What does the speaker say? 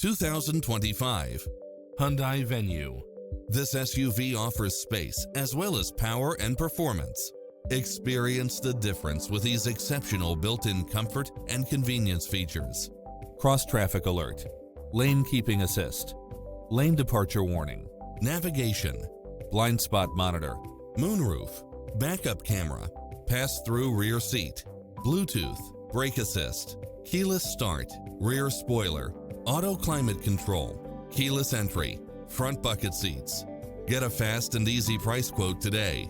2025 Hyundai Venue. This SUV offers space as well as power and performance. Experience the difference with these exceptional built-in comfort and convenience features. Cross-traffic alert, lane keeping assist, lane departure warning, navigation, blind spot monitor, moonroof, backup camera, pass-through rear seat, Bluetooth, brake assist, keyless start, rear spoiler, auto climate control, keyless entry, front bucket seats. Get a fast and easy price quote today.